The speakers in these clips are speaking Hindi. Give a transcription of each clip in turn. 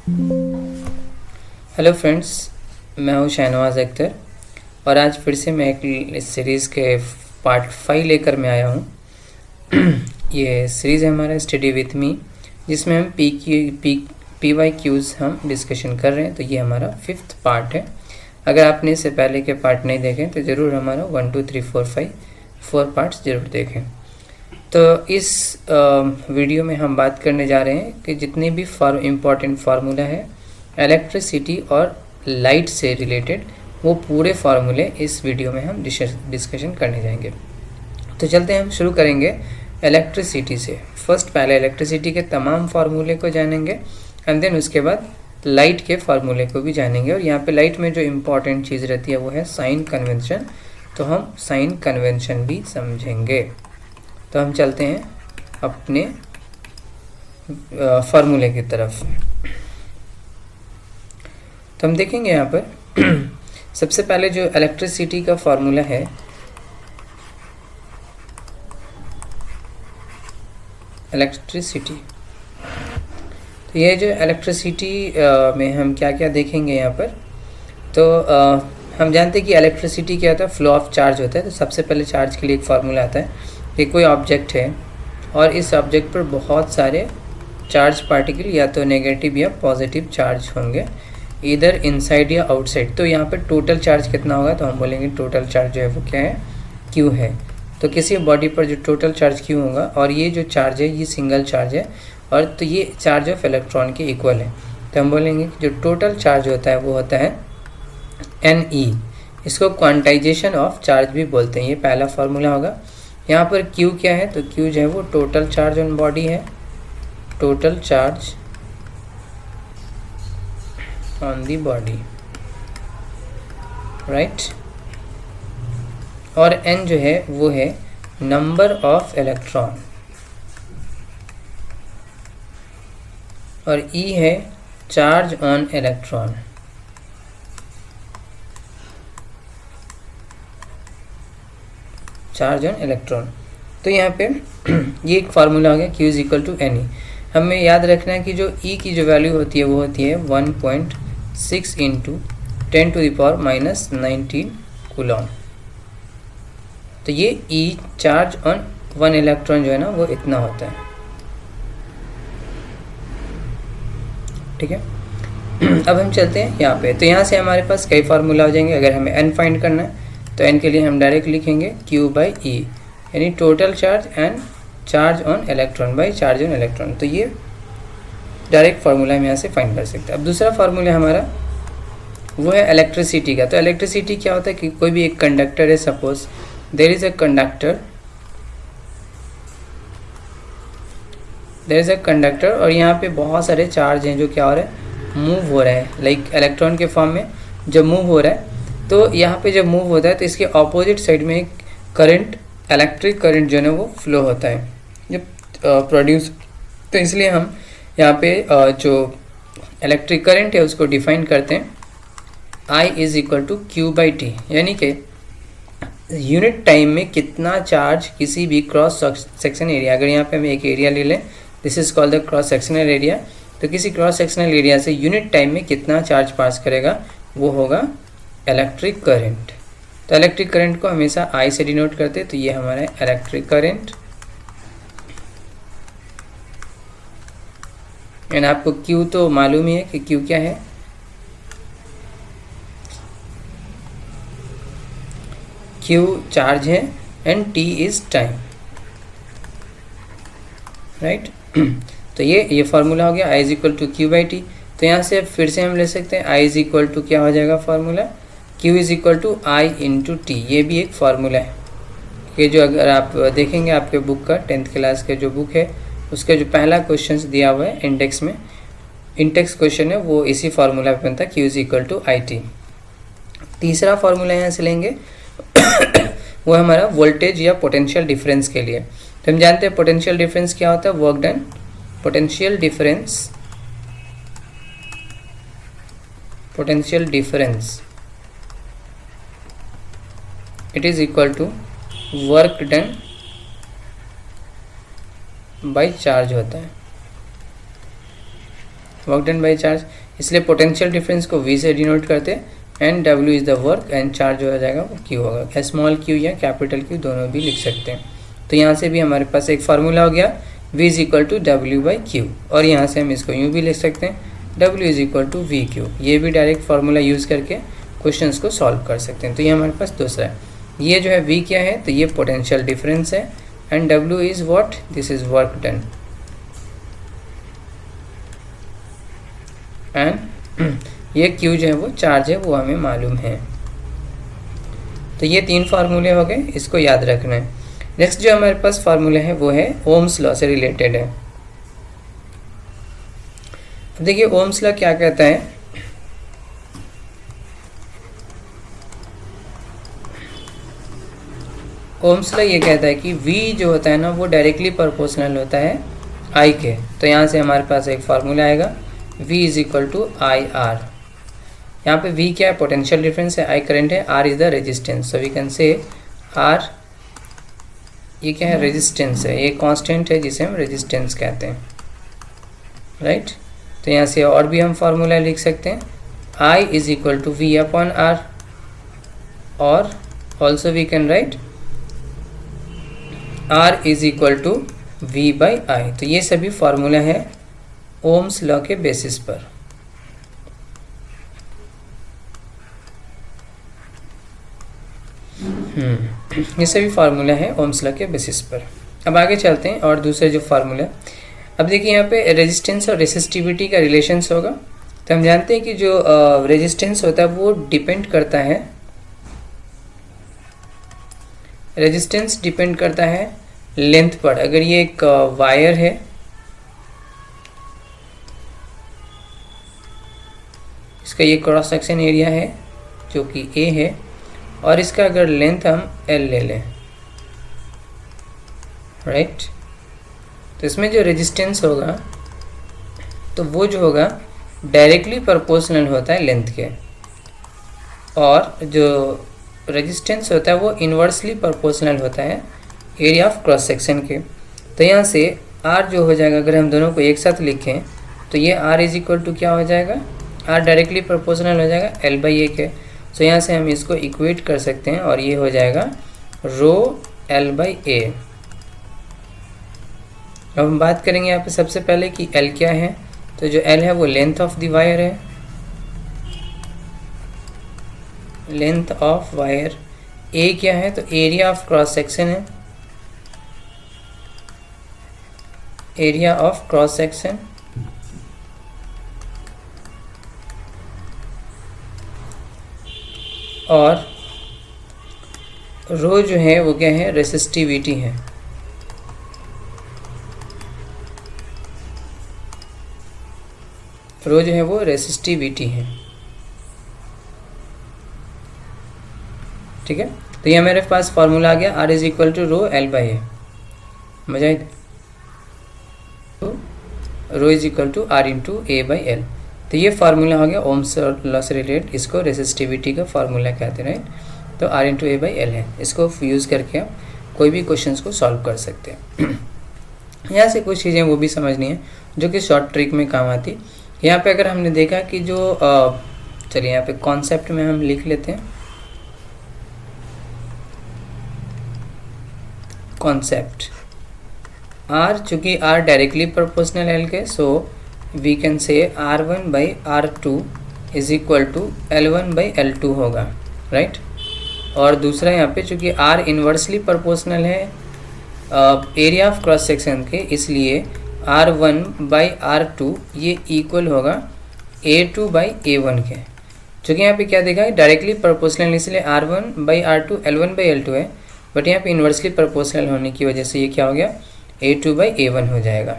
हेलो फ्रेंड्स, मैं हूं शाहनवाज़ अख्तर और आज फिर से मैं एक इस सीरीज़ के पार्ट 5 लेकर मैं आया हूं। ये सीरीज़ है हमारा स्टडी विथ मी, जिसमें हम पी वाई क्यूज़ हम डिस्कशन कर रहे हैं। तो ये हमारा 5th पार्ट है। अगर आपने इससे पहले के पार्ट नहीं देखे तो ज़रूर हमारा 1 2 3 4 5 4 पार्ट्स ज़रूर देखें। तो इस वीडियो में हम बात करने जा रहे हैं कि जितने भी इम्पॉर्टेंट फार्मूला है इलेक्ट्रिसिटी और लाइट से रिलेटेड, वो पूरे फार्मूले इस वीडियो में हम डिस्कशन करने जाएंगे। तो चलते हैं, हम शुरू करेंगे इलेक्ट्रिसिटी से। फर्स्ट पहले इलेक्ट्रिसिटी के तमाम फार्मूले को जानेंगे एंड देन उसके बाद लाइट के फार्मूले को भी जानेंगे। और यहाँ पे लाइट में जो इम्पॉर्टेंट चीज़ रहती है वो है साइन कन्वेंशन, तो हम साइन कन्वेंशन भी समझेंगे। तो हम चलते हैं अपने फार्मूले की तरफ। तो हम देखेंगे यहाँ पर सबसे पहले जो इलेक्ट्रिसिटी का फार्मूला है, इलेक्ट्रिसिटी। तो ये जो इलेक्ट्रिसिटी में हम क्या क्या देखेंगे यहाँ पर, तो हम जानते हैं कि इलेक्ट्रिसिटी क्या होता है, फ्लो ऑफ चार्ज होता है। तो सबसे पहले चार्ज के लिए एक फार्मूला आता है कि कोई ऑब्जेक्ट है और इस ऑब्जेक्ट पर बहुत सारे चार्ज पार्टिकल या तो नेगेटिव या पॉजिटिव चार्ज होंगे, इधर इनसाइड या आउटसाइड। तो यहाँ पर टोटल चार्ज कितना होगा, तो हम बोलेंगे टोटल चार्ज जो है वो क्या है, क्यू है। तो किसी बॉडी पर जो टोटल चार्ज क्यू होगा, और ये जो चार्ज है ये सिंगल चार्ज है, और तो ये चार्ज ऑफ इलेक्ट्रॉन के इक्वल है। तो हम बोलेंगे कि जो टोटल चार्ज होता है वो होता है NE। इसको क्वांटाइजेशन ऑफ चार्ज भी बोलते हैं। ये पहला फार्मूला होगा। यहाँ पर Q क्या है, तो Q जो है वो टोटल चार्ज ऑन बॉडी है, total charge on the body, right. और N जो है वो है नंबर ऑफ इलेक्ट्रॉन, और E है charge on electron. Charge on electron. तो यहाँ पे ये एक फार्मूला हो गया, Q is equal to NE। हमें याद रखना है कि जो E की जो वैल्यू होती है वो होती है 1.6 इंटू 10⁻⁻19 कूलॉम। तो ये E चार्ज ऑन 1 इलेक्ट्रॉन जो है ना वो इतना होता है, ठीक है। अब हम चलते हैं यहाँ पे। तो यहाँ से हमारे पास कई फार्मूला हो जाएंगे। अगर हमें N फाइंड करना है तो N के लिए हम डायरेक्ट लिखेंगे Q/E, यानी total charge and charge on electron by charge on electron. तो ये डायरेक्ट फार्मूला हम यहाँ से फाइंड कर सकते हैं। अब दूसरा फार्मूला हमारा वो है इलेक्ट्रिसिटी का। तो इलेक्ट्रिसिटी क्या होता है कि कोई भी एक कंडक्टर है, suppose there is a conductor, और यहाँ पे बहुत सारे चार्ज हैं जो क्या हो रहे हैं, मूव हो रहे हैं, लाइक इलेक्ट्रॉन के फॉर्म में जब मूव हो रहा है। तो यहाँ पे जब मूव होता है तो इसके ऑपोजिट साइड में एक करंट, इलेक्ट्रिक करंट जो है वो फ्लो होता है जब प्रोड्यूस। तो इसलिए हम यहाँ पे जो इलेक्ट्रिक करंट है उसको डिफाइन करते हैं I is equal to Q/T, यानी कि यूनिट टाइम में कितना चार्ज किसी भी क्रॉस सेक्शन एरिया, अगर यहाँ पे हम एक एरिया ले लें, this is called the cross sectional area. तो किसी क्रॉस सेक्शनल एरिया से यूनिट टाइम में कितना चार्ज पास करेगा वो होगा इलेक्ट्रिक करंट। तो इलेक्ट्रिक करंट को हमेशा I से डिनोट करते हैं। तो ये हमारा इलेक्ट्रिक करंट, एंड आपको Q तो मालूम ही है कि Q क्या है, Q चार्ज है and T is time, right. तो ये फार्मूला हो गया I is equal to Q/T। तो यहाँ से फिर से हम ले सकते हैं I इज इक्वल टू क्या हो जाएगा formula, Q is equal to I into T। ये भी एक फार्मूला है कि जो अगर आप देखेंगे आपके बुक का 10th क्लास के जो बुक है उसका जो पहला क्वेश्चन दिया हुआ है इंडेक्स में, इंडेक्स क्वेश्चन है वो इसी फार्मूला पे बनता है, Q is equal to IT। तीसरा फार्मूला यहाँ से लेंगे वो हमारा वोल्टेज या पोटेंशियल डिफरेंस के लिए। तो हम जानते हैं पोटेंशियल डिफरेंस क्या होता है, work done. Potential difference it is equal to work done by charge होता है। वर्क डन बाई चार्ज, इसलिए पोटेंशियल डिफरेंस को V से डिनोट करते हैं and W is the work and charge जो हो जाएगा वो Q होगा। स्मॉल q या कैपिटल Q दोनों भी लिख सकते हैं। तो यहाँ से भी हमारे पास एक फार्मूला हो गया V is equal to W by Q, और यहाँ से हम इसको यूँ भी लिख सकते हैं W is equal to VQ। ये भी डायरेक्ट फार्मूला यूज़ करके क्वेश्चंस को सॉल्व कर सकते हैं। तो ये हमारे पास दूसरा है। ये जो है V क्या है, तो ये पोटेंशियल डिफरेंस है and W is what, this is work done and ये Q जो है वो चार्ज है, वो हमें मालूम है। तो ये 3 फार्मूले हो गए, इसको याद रखना है। नेक्स्ट जो हमारे पास फार्मूला है वो है ओम्स लॉ से रिलेटेड है। अब देखिए ओम्स लॉ क्या कहता है, ओम्स लॉ ये कहता है कि V जो होता है ना वो डायरेक्टली प्रोपोर्शनल होता है I के। तो यहाँ से हमारे पास एक फार्मूला आएगा V is equal to IR। यहाँ पे V क्या है, पोटेंशियल डिफरेंस है, I करंट है, R is the resistance. So we can say R, ये क्या है, रेजिस्टेंस है, ये कांस्टेंट है जिसे हम रेजिस्टेंस कहते हैं, राइट। तो यहाँ से और भी हम फार्मूला लिख सकते हैं, I is equal to V upon R, और also we can write R is equal to V by I। तो ये सभी फार्मूला है ओम्स लॉ के बेसिस पर। ये सभी फार्मूला है ओम्स लॉ के बेसिस पर। अब आगे चलते हैं और दूसरे जो फार्मूला, अब देखिए यहाँ पे रेजिस्टेंस और रेसिस्टिविटी का रिलेशंस होगा। तो हम जानते हैं कि जो रेजिस्टेंस होता है वो डिपेंड करता है, रेजिस्टेंस डिपेंड करता है लेंथ पर। अगर ये एक वायर है, इसका ये क्रॉस सेक्शन एरिया है जो कि A है, और इसका अगर लेंथ हम L ले लें, राइट, तो इसमें जो रेजिस्टेंस होगा तो वो जो होगा डायरेक्टली प्रोपोर्शनल होता है लेंथ के, और जो रेजिस्टेंस होता है वो इन्वर्सली प्रोपोर्शनल होता है एरिया ऑफ क्रॉस सेक्शन के। तो यहाँ से R जो हो जाएगा, अगर हम दोनों को एक साथ लिखें तो ये R इज इक्वल टू क्या हो जाएगा, R डायरेक्टली प्रोपोर्शनल हो जाएगा L बाई A के। सो यहाँ से हम इसको इक्वेट कर सकते हैं और ये हो जाएगा रो L बाई A। अब हम बात करेंगे यहाँ पे सबसे पहले कि L क्या है। तो जो L है वो लेंथ ऑफ द वायर है, लेंथ ऑफ वायर। A क्या है, तो एरिया ऑफ क्रॉस सेक्शन है, एरिया ऑफ क्रॉस सेक्शन। और रो जो है वो क्या है, रेसिस्टिविटी है। रो जो है वो रेसिस्टिविटी है, ठीक है। तो ये मेरे पास फार्मूला आ गया, R is equal to rho L by A। मजा आई, तो rho is equal to R into A by L। तो ये फार्मूला हो गया ओम्स लॉ से रिलेटेड, इसको रेसिस्टिविटी का फार्मूला कहते हैं, राइट। तो R into A by L है, इसको यूज़ करके आप कोई भी क्वेश्चंस को सॉल्व कर सकते हैं। यहाँ से कुछ चीज़ें वो भी समझनी है जो कि शॉर्ट ट्रिक में काम आती। यहाँ पे अगर हमने देखा कि जो चलिए यहाँ पे कॉन्सेप्ट में हम लिख लेते हैं, कॉन्सेप्ट R, चूँकि R डायरेक्टली प्रोपोर्शनल L के, so we can say R1 by R2 is equal to L1 by L2 होगा, राइट। और दूसरा यहाँ पे चूँकि R इन्वर्सली प्रोपोर्शनल है एरिया ऑफ क्रॉस सेक्शन के, इसलिए R1 बाई R2 ये इक्वल होगा A2 बाई A1 के। चूँकि यहाँ पे क्या देखा है, डायरेक्टली प्रोपोर्शनल, इसलिए R1 by R2 L1 by L2 है, बट यहाँ पे इन्वर्सली प्रोपोर्शनल होने की वजह से ये क्या हो गया, A2 बाई A1 हो जाएगा।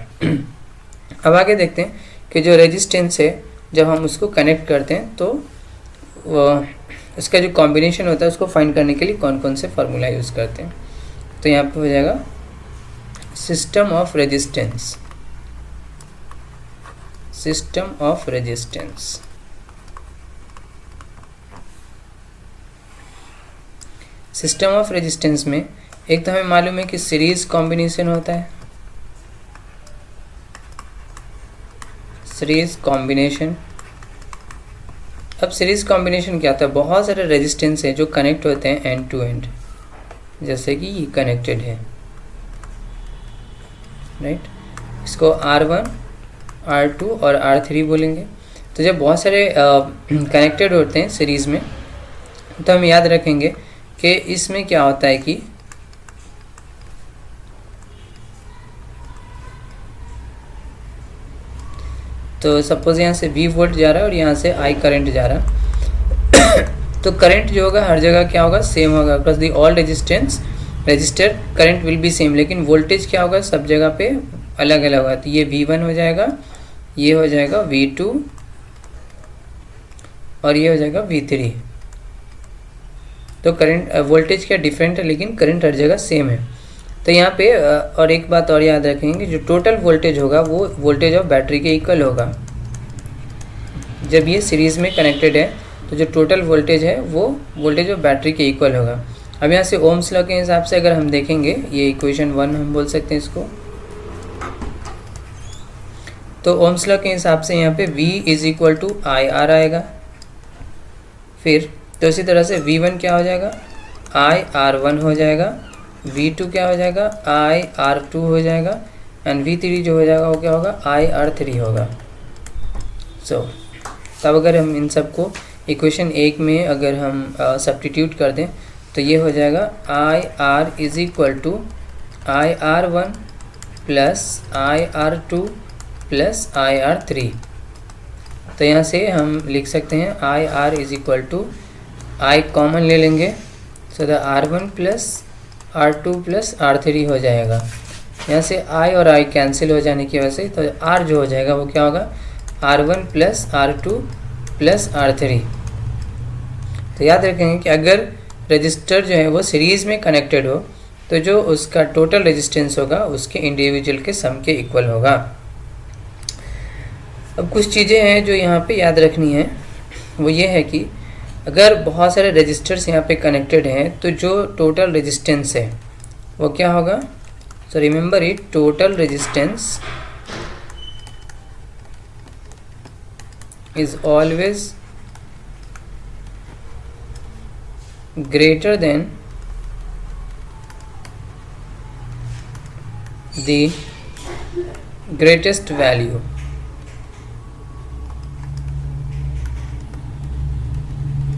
अब आगे देखते हैं कि जो रेजिस्टेंस है जब हम उसको कनेक्ट करते हैं तो इसका जो कॉम्बिनेशन होता है उसको फाइंड करने के लिए कौन कौन से फार्मूला यूज़ करते हैं। तो यहाँ पे हो जाएगा system of resistance, system of resistance. System of resistance में एक तो हमें मालूम है कि सीरीज कॉम्बिनेशन होता है, सीरीज कॉम्बिनेशन। अब सीरीज कॉम्बिनेशन क्या होता है, बहुत सारे रेजिस्टेंस हैं जो कनेक्ट होते हैं एंड टू एंड, जैसे कि ये कनेक्टेड है, राइट। इसको R1, R2 और R3 बोलेंगे। तो जब बहुत सारे कनेक्टेड होते हैं सीरीज़ में, तो हम याद रखेंगे कि इसमें क्या होता है कि तो सपोज यहाँ से V वोल्ट जा रहा है और यहाँ से I करंट जा रहा है तो करंट जो होगा हर जगह क्या होगा, सेम होगा across the all register current will be same, लेकिन वोल्टेज क्या होगा सब जगह पे अलग अलग होगा। तो ये V1 हो जाएगा, ये हो जाएगा V2 और ये हो जाएगा V3। तो करंट वोल्टेज क्या डिफरेंट है, लेकिन करंट हर जगह सेम है। तो यहाँ पे और एक बात और याद रखेंगे, जो टोटल वोल्टेज होगा वो वोल्टेज ऑफ बैटरी के इक्वल होगा। जब ये सीरीज़ में कनेक्टेड है तो जो टोटल वोल्टेज है वो वोल्टेज ऑफ बैटरी के इक्वल होगा। अब यहाँ से ओम्स लॉ के हिसाब से अगर हम देखेंगे, ये इक्वेशन 1 हम बोल सकते हैं इसको। तो ओम्स लॉ के हिसाब से यहाँ पे V is equal to IR आएगा। फिर तो इसी तरह से V1 क्या हो जाएगा, IR1 हो जाएगा, V2 क्या हो जाएगा, IR2 हो जाएगा, एंड V3 जो हो जाएगा वो क्या होगा, IR3 होगा। तब अगर हम इन सबको इक्वेशन 1 में अगर हम सब्स्टिट्यूट कर दें तो ये हो जाएगा IR is equal to IR1 plus IR2 plus IR3। तो यहाँ से हम लिख सकते हैं IR is equal to, I common ले लेंगे, so the R1 plus R2 plus R3 हो जाएगा। यहाँ से I और I कैंसिल हो जाने की वजह से तो R जो हो जाएगा वो क्या होगा, R1 plus R2 plus R3। तो याद रखेंगे कि अगर रजिस्टर जो है वो सीरीज़ में कनेक्टेड हो तो जो उसका टोटल रेजिस्टेंस होगा उसके इंडिविजुअल के सम के इक्वल होगा। अब कुछ चीज़ें हैं जो यहाँ पे याद रखनी है, वो ये है कि अगर बहुत सारे रजिस्टर्स यहाँ पे कनेक्टेड हैं तो जो टोटल रेजिस्टेंस है वो क्या होगा, so remember it, total resistance is always greater than the greatest value।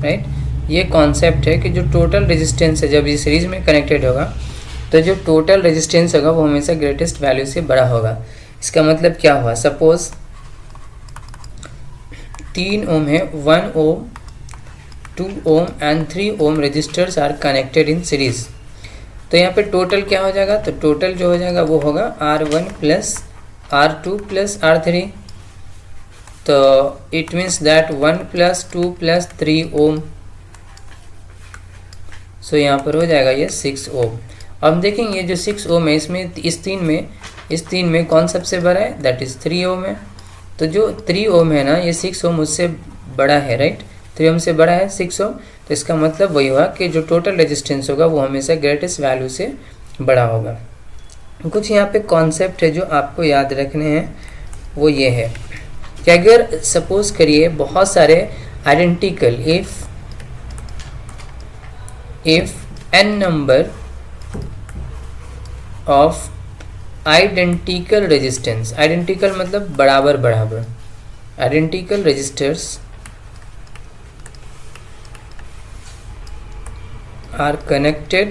Right, ये कॉन्सेप्ट है कि जो टोटल रेजिस्टेंस है जब ये सीरीज में कनेक्टेड होगा तो जो टोटल रेजिस्टेंस होगा वो हमेशा ग्रेटेस्ट वैल्यू से बड़ा होगा। इसका मतलब क्या हुआ, सपोज 3 ओम है, 1 ohm 2 ohm and 3 ohm resistors are connected in series. तो यहाँ पे टोटल क्या हो जाएगा, तो टोटल जो हो जाएगा वो होगा R1 plus R2 plus R3। तो it means that 1 plus 2 plus 3 ओम, सो यहाँ पर हो जाएगा ये 6 ओम। अब देखेंगे जो 6 ओम है इसमें इस तीन में कौन सबसे बड़ा है, दैट इज़ 3 ओम है। तो जो 3 ओम है ना, ये 6 ओम उससे बड़ा है, राइट। 3 ओम से बड़ा है 6 ओम, तो इसका मतलब वही हुआ कि जो टोटल रेजिस्टेंस होगा वो हमेशा ग्रेटेस्ट वैल्यू से बड़ा होगा। कुछ यहाँ पे कॉन्सेप्ट है जो आपको याद रखने हैं, वो ये है कि अगर सपोज करिए बहुत सारे identical, if n number of identical resistance, identical मतलब बराबर बराबर, identical resistors are connected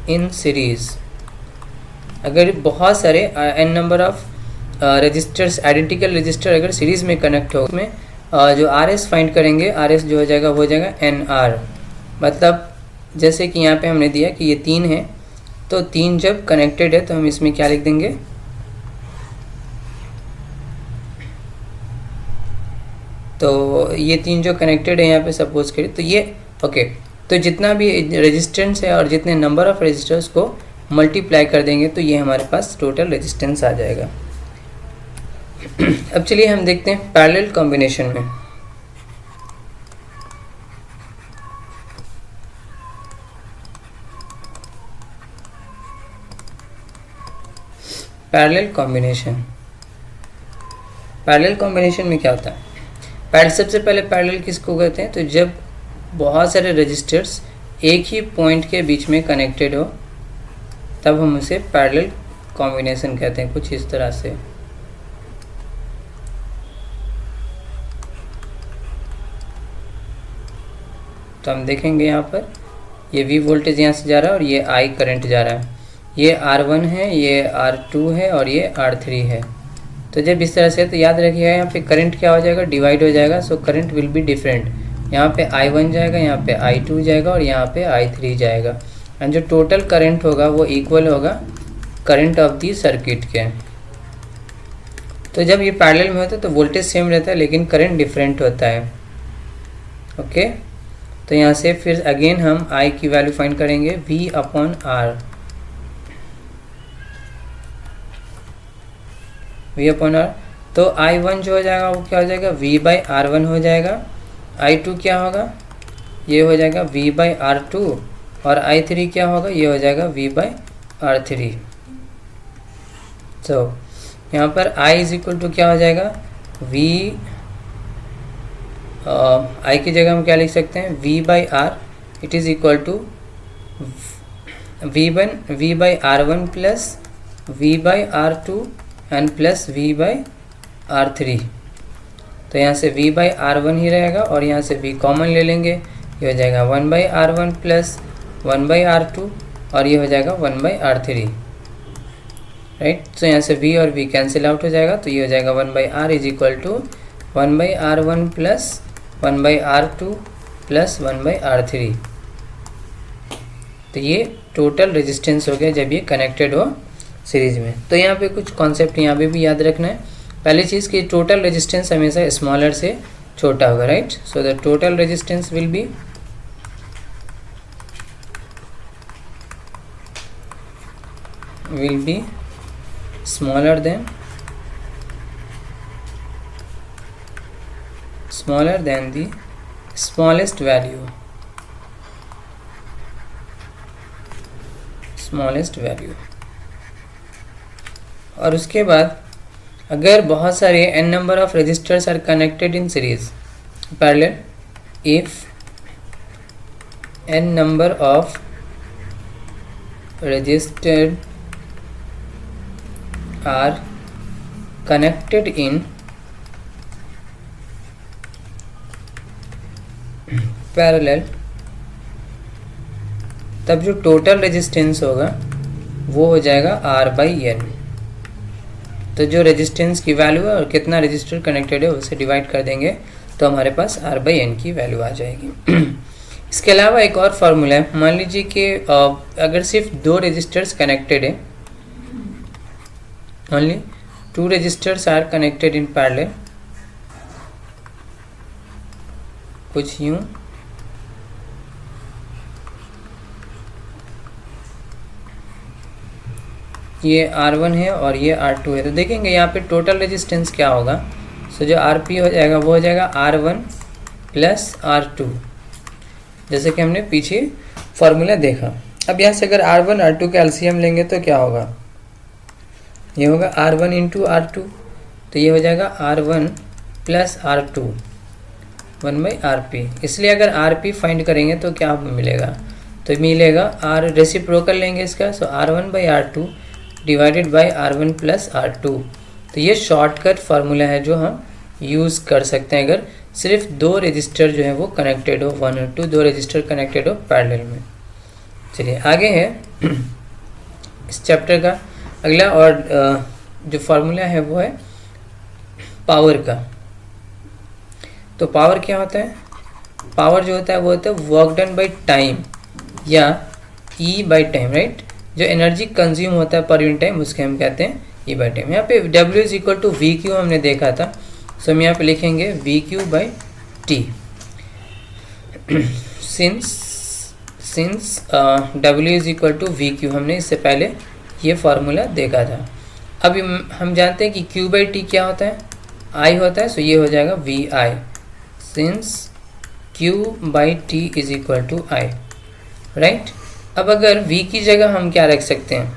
in series। अगर बहुत सारे n number of resistors, identical resistor अगर सीरीज में कनेक्ट हो, उसमें जो RS फाइंड करेंगे, RS जो हो जाएगा वो हो जाएगा NR। मतलब जैसे कि यहाँ पे हमने दिया कि ये 3 है, तो 3 जब कनेक्टेड है तो हम इसमें क्या लिख देंगे, तो ये 3 जो कनेक्टेड है यहाँ पे सपोज करें तो ये ओके। तो जितना भी रेजिस्टेंस है और जितने नंबर ऑफ रेजिस्टर्स को मल्टीप्लाई कर देंगे तो ये हमारे पास टोटल रेजिस्टेंस आ जाएगा। अब चलिए हम देखते हैं पैरेलल कॉम्बिनेशन में। Parallel combination. पैरेलल कॉम्बिनेशन में क्या होता है? सबसे पहले पैरेलल किसको कहते हैं? तो जब बहुत सारे रजिस्टर्स एक ही पॉइंट के बीच में कनेक्टेड हो तब हम उसे पैरेलल कॉम्बिनेशन कहते हैं, कुछ इस तरह से। तो हम देखेंगे यहाँ पर ये V वोल्टेज यहाँ से जा रहा है और ये I करंट जा रहा है। ये R1 है, ये R2 है और ये R3 है। तो जब इस तरह से, तो याद रखिएगा यहाँ पे करंट क्या हो जाएगा? डिवाइड हो जाएगा। So current will be different. यहाँ पे I1 जाएगा, यहाँ पे I2 जाएगा और यहाँ पे I3 जाएगा। एंड जो टोटल करंट होगा वो इक्वल होगा करंट ऑफ दी सर्किट के। तो जब ये पैरेलल में होता है तो वोल्टेज सेम रहता है लेकिन करंट डिफरेंट होता है। ओके, तो यहाँ से फिर अगेन हम I की वैल्यू फाइंड करेंगे V/R। V/R तो I1 जो हो जाएगा वो क्या हो जाएगा? V/R1 हो जाएगा। I2 क्या होगा? ये हो जाएगा V/R2 और I3 क्या होगा? ये हो जाएगा V/R3। तो यहाँ पर I इज इक्वल टू क्या हो जाएगा? I की जगह हम क्या लिख सकते हैं? V/R it is equal to V/R1 plus V/R2 and plus V/R3। तो यहाँ से V/R1 ही रहेगा और यहाँ से V कॉमन ले लेंगे। ये हो जाएगा 1/R1 प्लस 1/R2 और ये हो जाएगा 1/R3, राइट। तो यहाँ से V और V कैंसिल आउट हो जाएगा। तो ये हो जाएगा 1/R is equal to 1/R1 plus 1/R2 plus 1/R3। तो ये टोटल रेजिस्टेंस हो गया जब ये कनेक्टेड हो सीरीज में। तो यहाँ पे कुछ कॉन्सेप्ट यहाँ पे भी याद रखना है। पहली चीज़ कि टोटल रेजिस्टेंस हमेशा स्मॉलर से छोटा होगा, right. So the total resistance will be smaller than the smallest value। और उसके बाद अगर बहुत सारे n number of resistors are connected in series parallel, if n number of resistors are connected in parallel, तब जो टोटल रेजिस्टेंस होगा वो हो जाएगा R/N। तो जो रेजिस्टेंस की वैल्यू है और कितना रजिस्टर कनेक्टेड है उसे डिवाइड कर देंगे तो हमारे पास R/N की वैल्यू आ जाएगी। इसके अलावा एक और फार्मूला है। मान लीजिए कि अगर सिर्फ 2 रजिस्टर्स कनेक्टेड है, only 2 registers are connected in parallel, कुछ यूं, ये R1 है और ये R2 है। तो देखेंगे यहाँ पे टोटल रेजिस्टेंस क्या होगा। सो जो RP हो जाएगा वो हो जाएगा R1 प्लस R2, जैसे कि हमने पीछे फॉर्मूला देखा। अब यहाँ से अगर R1 R2 का एलसीएम लेंगे तो क्या होगा? ये होगा R1 इंटू R2, तो ये हो जाएगा R1 प्लस R2 1/RP। इसलिए अगर RP फाइंड करेंगे तो क्या मिलेगा? तो मिलेगा R रेसिप्रोकल लेंगे इसका, सो R1/R2 divided by R1 plus R2। तो ये शॉर्टकट फार्मूला है जो हम यूज़ कर सकते हैं अगर सिर्फ 2 रजिस्टर जो है वो कनेक्टेड हो, 1 और 2 2 रजिस्टर कनेक्टेड हो पैरेलल में। चलिए आगे है इस चैप्टर का अगला और जो फार्मूला है वो है पावर का। तो पावर क्या होता है? पावर जो होता है वो होता है वर्क डन बाय टाइम या E बाय टाइम, राइट। जो एनर्जी कंज्यूम होता है पर यूनिट टाइम उसके हम कहते हैं E बाय टाइम। यहाँ पे W is equal to VQ हमने देखा था, सो हम यहाँ पे लिखेंगे VQ by T। Since W is equal to VQ हमने इससे पहले ये फार्मूला देखा था। अब हम जानते हैं कि Q बाई T क्या होता है? I होता है, सो ये हो जाएगा VI since Q by T is equal to I, right. अब अगर V की जगह हम क्या रख सकते हैं?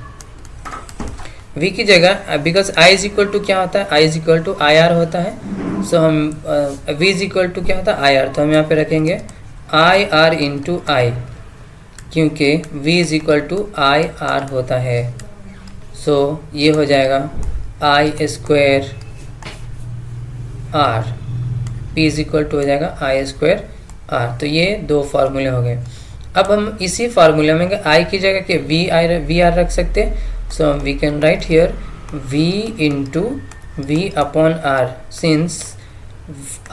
v की जगह because i is equal to क्या होता है, i is equal to I R होता है, सो हम v इज इक्वल टू क्या होता है आई आर, तो हम यहाँ पे रखेंगे आई आर इंटू आई, क्योंकि v is equal to I R होता है। सो ये हो जाएगा I square R, p is equal to हो जाएगा आई स्क्वायर आर। तो ये दो फार्मूले हो गए। अब हम इसी फार्मूले में i की जगह के वी आर रख सकते हैं, so we can write here v into V upon R, since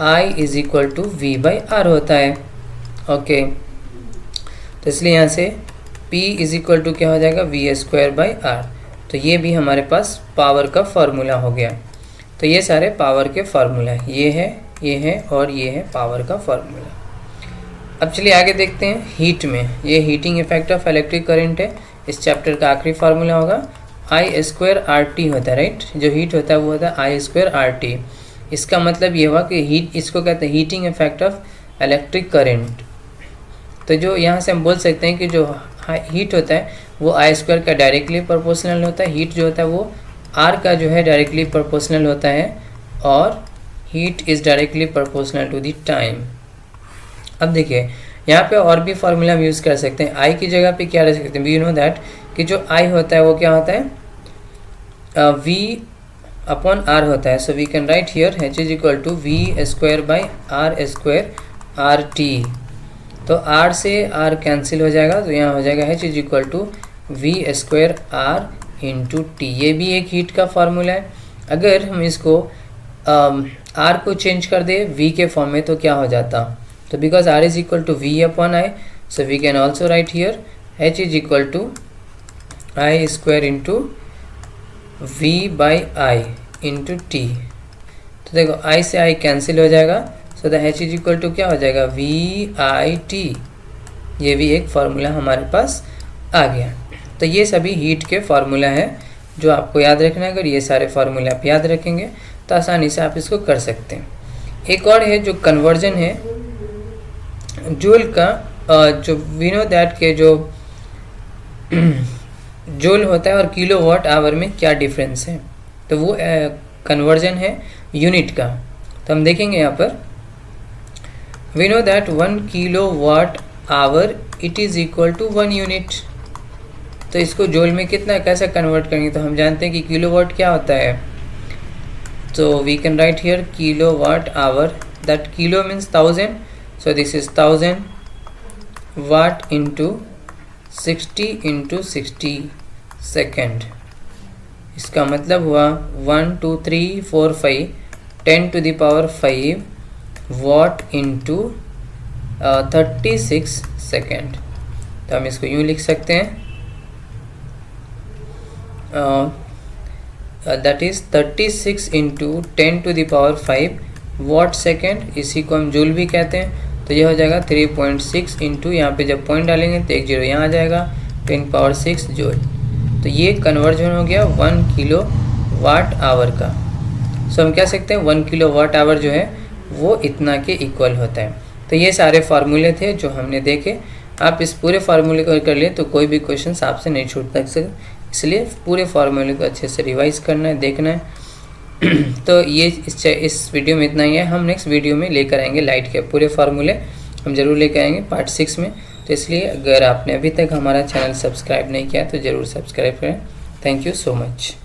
i is equal to v by R होता है। ओके, तो इसलिए यहाँ से p इज इक्वल टू क्या हो जाएगा v स्क्वायर बाई आर। तो ये भी हमारे पास पावर का फार्मूला हो गया। तो ये सारे पावर के फार्मूला है, ये है और ये है पावर का फार्मूला। अब चलिए आगे देखते हैं हीट में। ये heating effect of electric current है। इस चैप्टर का आखिरी फार्मूला होगा आई स्क्वायर आर टी होता है, राइट। जो हीट होता है वो होता है आई स्क्वायर आर टी। इसका मतलब ये हुआ कि हीट, इसको कहते हैं heating effect of electric current. तो जो यहाँ से हम बोल सकते हैं कि जो हीट होता है वो आई स्क्वायर का डायरेक्टली प्रोपोर्शनल होता है, हीट जो होता है वो आर का जो है डायरेक्टली प्रोपोर्शनल होता है, और heat is directly proportional to the time. अब देखिए यहाँ पे और भी फार्मूला हम यूज़ कर सकते हैं। आई की जगह पे क्या रख सकते हैं, वी नो दैट कि जो आई होता है वो क्या होता है वी अपॉन आर होता है। So we can write here H is equal to V square by R square R T. तो आर से आर कैंसिल हो जाएगा, तो यहाँ हो जाएगा H is equal to V square R into T. ये भी एक हीट का फार्मूला है। अगर हम इसको आर को चेंज कर दे वी के फॉर्म में तो क्या हो जाता, तो because R is equal to V upon I, so we can also write here H is equal to I square into V by I into T. तो देखो आई से आई कैंसिल हो जाएगा, so the H is equal to क्या हो जाएगा वी आई टी। ये भी एक फार्मूला हमारे पास आ गया। तो ये सभी हीट के फार्मूला है जो आपको याद रखना है। अगर ये सारे फार्मूले आप याद रखेंगे तो आसानी से आप इसको कर सकते हैं। एक और है जो कन्वर्जन है जूल का, जो वी नो दैट के जो जूल होता है और किलोवाट आवर में क्या डिफरेंस है, तो वो कन्वर्जन है यूनिट का। तो हम देखेंगे यहाँ पर we know that 1 kilowatt hour it is equal to 1 unit. तो इसको जूल में कितना कैसे कन्वर्ट करेंगे, तो हम जानते हैं कि किलोवाट क्या होता है। तो we can write here kilowatt hour, that kilo means 1000, so this is 1000 watt into 60 into 60 second. इसका मतलब हुआ 1 2 3 4 5 10 to the power 5 watt into 36 second. तो हम इसको यूँ लिख सकते हैं, that is 36 into 10 to the power 5 watt second. इसी को हम जूल भी कहते हैं। तो ये हो जाएगा 3.6 इंटू, यहाँ पे जब पॉइंट डालेंगे तो एक जीरो यहाँ आ जाएगा, 10⁻6 जूल। तो ये कन्वर्जन हो गया 1 किलो वाट आवर का। सो हम कह सकते हैं 1 किलो वाट आवर जो है वो इतना के इक्वल होता है। तो ये सारे फार्मूले थे जो हमने देखे। आप इस पूरे फार्मूले को कर लिए तो कोई भी क्वेश्चन आपसे नहीं छूट सके, इसलिए पूरे फार्मूले को अच्छे से रिवाइज करना है, देखना है। तो ये इस वीडियो में इतना ही है। हम नेक्स्ट वीडियो में लेकर आएंगे लाइट के पूरे फार्मूले, हम ज़रूर लेकर आएंगे पार्ट 6 में। तो इसलिए अगर आपने अभी तक हमारा चैनल सब्सक्राइब नहीं किया तो ज़रूर सब्सक्राइब करें। Thank you so much.